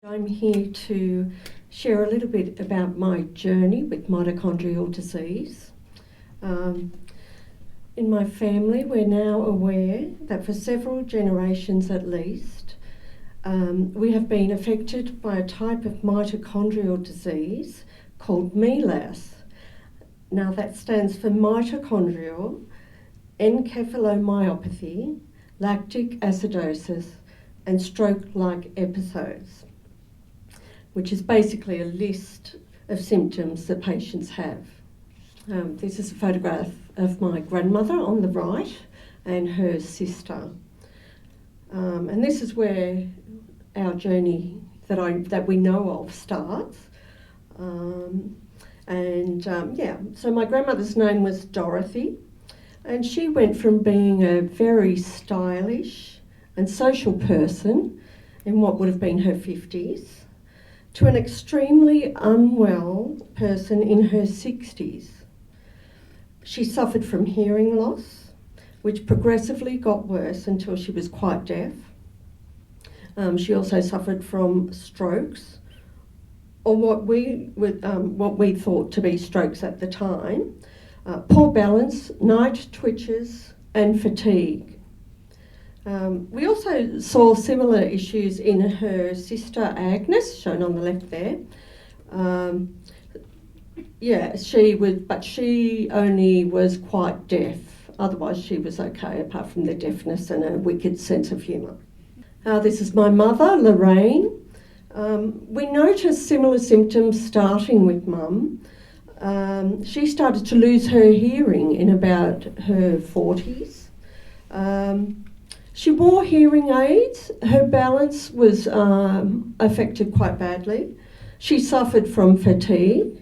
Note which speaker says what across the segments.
Speaker 1: I'm here to share a little bit about my journey with mitochondrial disease. In my family, we're now aware that for several generations at least, we have been affected by a type of mitochondrial disease called MELAS. Now that stands for mitochondrial encephalomyopathy, lactic acidosis, and stroke-like episodes, which is basically a list of symptoms that patients have. This is a photograph of my grandmother on the right and her sister. And this is where our journey that we know of starts. So my grandmother's name was Dorothy, and she went from being a very stylish and social person in what would have been her 50s to an extremely unwell person in her 60s. She suffered from hearing loss, which progressively got worse until she was quite deaf. She also suffered from strokes, or what we thought to be strokes at the time, poor balance, night twitches, and fatigue. We also saw similar issues in her sister Agnes, shown on the left there. She only was quite deaf. Otherwise she was okay, apart from the deafness and a wicked sense of humour. This is my mother, Lorraine. We noticed similar symptoms starting with Mum. She started to lose her hearing in about her 40s. She wore hearing aids. Her balance was affected quite badly. She suffered from fatigue.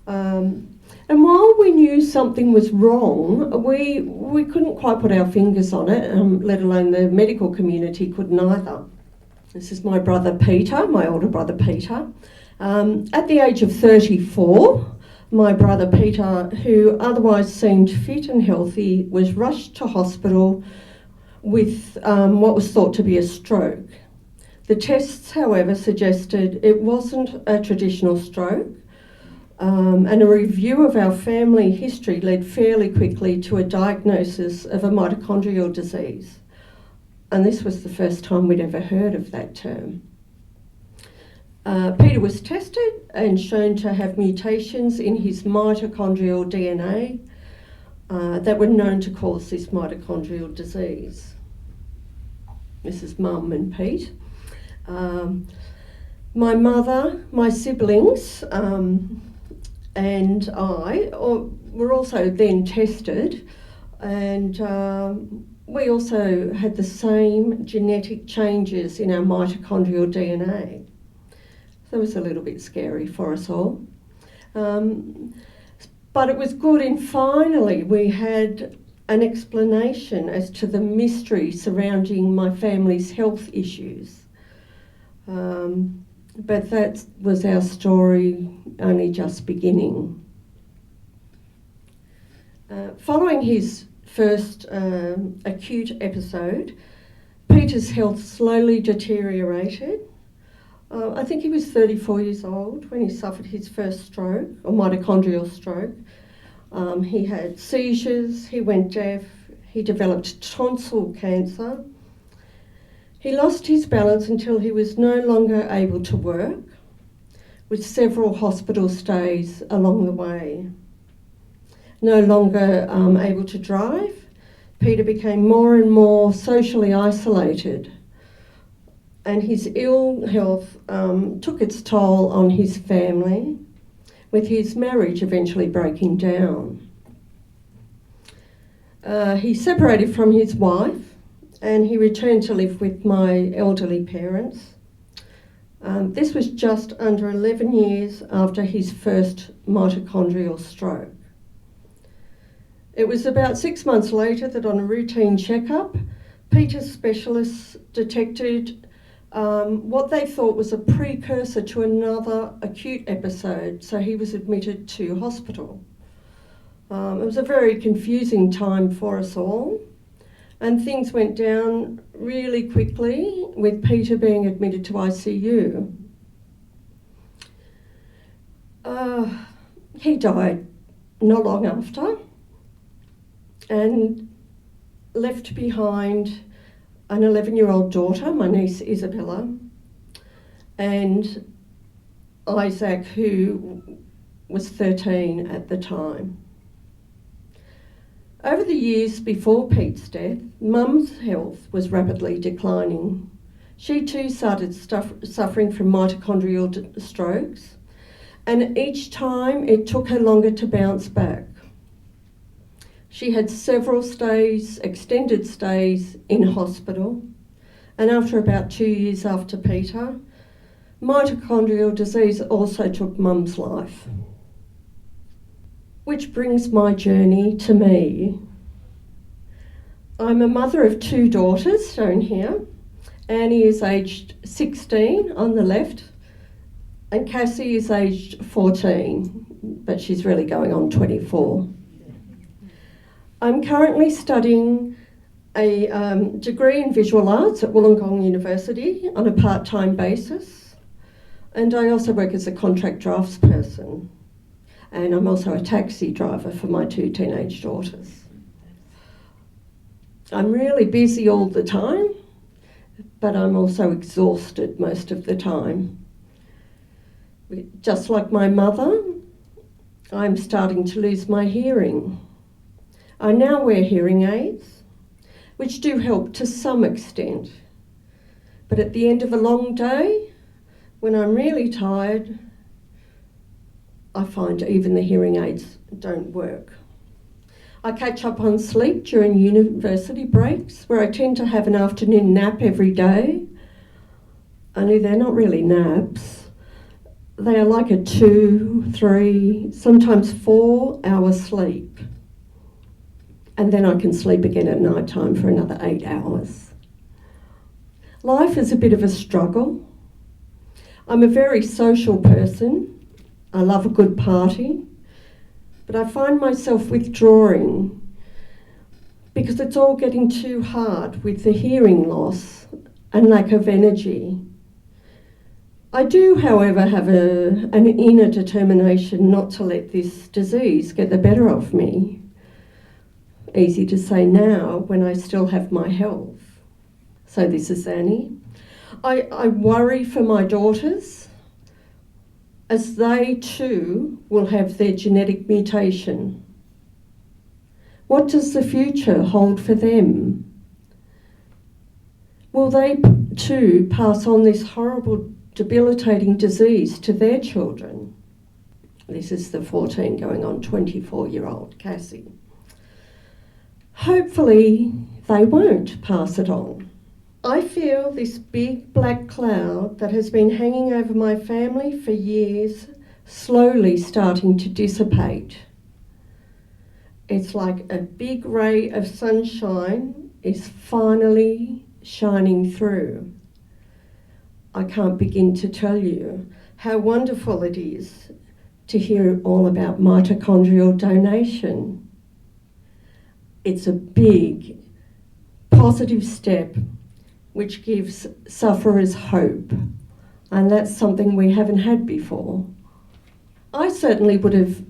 Speaker 1: And while we knew something was wrong, we couldn't quite put our fingers on it, let alone the medical community couldn't either. This is my brother Peter, my older brother Peter. At the age of 34, my brother Peter, who otherwise seemed fit and healthy, was rushed to hospital with what was thought to be a stroke. The tests, however, suggested it wasn't a traditional stroke, and a review of our family history led fairly quickly to a diagnosis of a mitochondrial disease. And this was the first time we'd ever heard of that term. Peter was tested and shown to have mutations in his mitochondrial DNA that were known to cause this mitochondrial disease. This is Mum and Pete. My mother, my siblings, and I were also then tested, and we also had the same genetic changes in our mitochondrial DNA. So it was a little bit scary for us all. But it was good, and finally we had an explanation as to the mystery surrounding my family's health issues. But that was our story only just beginning. Following his first acute episode, Peter's health slowly deteriorated. I think he was 34 years old when he suffered his first stroke, or mitochondrial stroke. He had seizures, he went deaf, he developed tonsil cancer. He lost his balance until he was no longer able to work, with several hospital stays along the way. No longer able to drive, Peter became more and more socially isolated, and his ill health took its toll on his family, with his marriage eventually breaking down. He separated from his wife, and he returned to live with my elderly parents. This was just under 11 years after his first mitochondrial stroke. It was about 6 months later that on a routine checkup, Peter's specialists detected what they thought was a precursor to another acute episode, so he was admitted to hospital. It was a very confusing time for us all, and things went down really quickly with Peter being admitted to ICU. He died not long after and left behind an 11-year-old daughter, my niece Isabella, and Isaac, who was 13 at the time. Over the years before Pete's death, Mum's health was rapidly declining. She too started suffering from mitochondrial strokes, and each time it took her longer to bounce back. She had several stays, extended stays in hospital, and after about 2 years after Peter, mitochondrial disease also took Mum's life. Which brings my journey to me. I'm a mother of 2 daughters, shown here. Annie is aged 16 on the left, and Cassie is aged 14, but she's really going on 24. I'm currently studying a degree in visual arts at Wollongong University on a part-time basis, and I also work as a contract draftsperson, and I'm also a taxi driver for my 2 teenage daughters. I'm really busy all the time, but I'm also exhausted most of the time. Just like my mother, I'm starting to lose my hearing. I now wear hearing aids, which do help to some extent. But at the end of a long day, when I'm really tired, I find even the hearing aids don't work. I catch up on sleep during university breaks, where I tend to have an afternoon nap every day, only they're not really naps. They are like a 2, 3, sometimes 4 hour sleep. And then I can sleep again at night time for another 8 hours. Life is a bit of a struggle. I'm a very social person. I love a good party, but I find myself withdrawing because it's all getting too hard with the hearing loss and lack of energy. I do, however, have an inner determination not to let this disease get the better of me. Easy to say now when I still have my health. So this is Annie. I worry for my daughters, as they too will have their genetic mutation. What does the future hold for them? Will they too pass on this horrible, debilitating disease to their children? This is the 14 going on 24-year-old Cassie. Hopefully they won't pass it on. I feel this big black cloud that has been hanging over my family for years slowly starting to dissipate. It's like a big ray of sunshine is finally shining through. I can't begin to tell you how wonderful it is to hear all about mitochondrial donation. It's a big, positive step which gives sufferers hope, and that's something we haven't had before. I certainly would have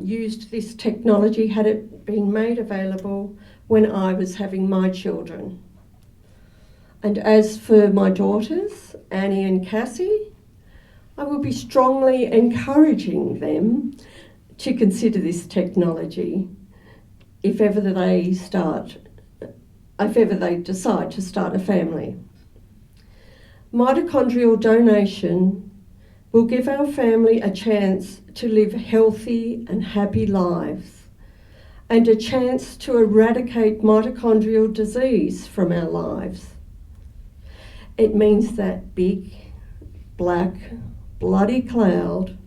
Speaker 1: used this technology had it been made available when I was having my children. And as for my daughters, Annie and Cassie, I will be strongly encouraging them to consider this technology if ever they decide to start a family. Mitochondrial donation will give our family a chance to live healthy and happy lives, and a chance to eradicate mitochondrial disease from our lives. It means that big, black, bloody cloud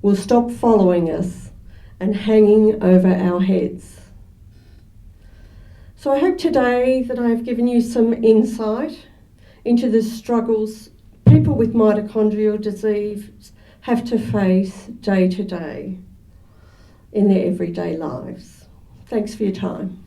Speaker 1: will stop following us and hanging over our heads. So I hope today that I have given you some insight into the struggles people with mitochondrial disease have to face day to day in their everyday lives. Thanks for your time.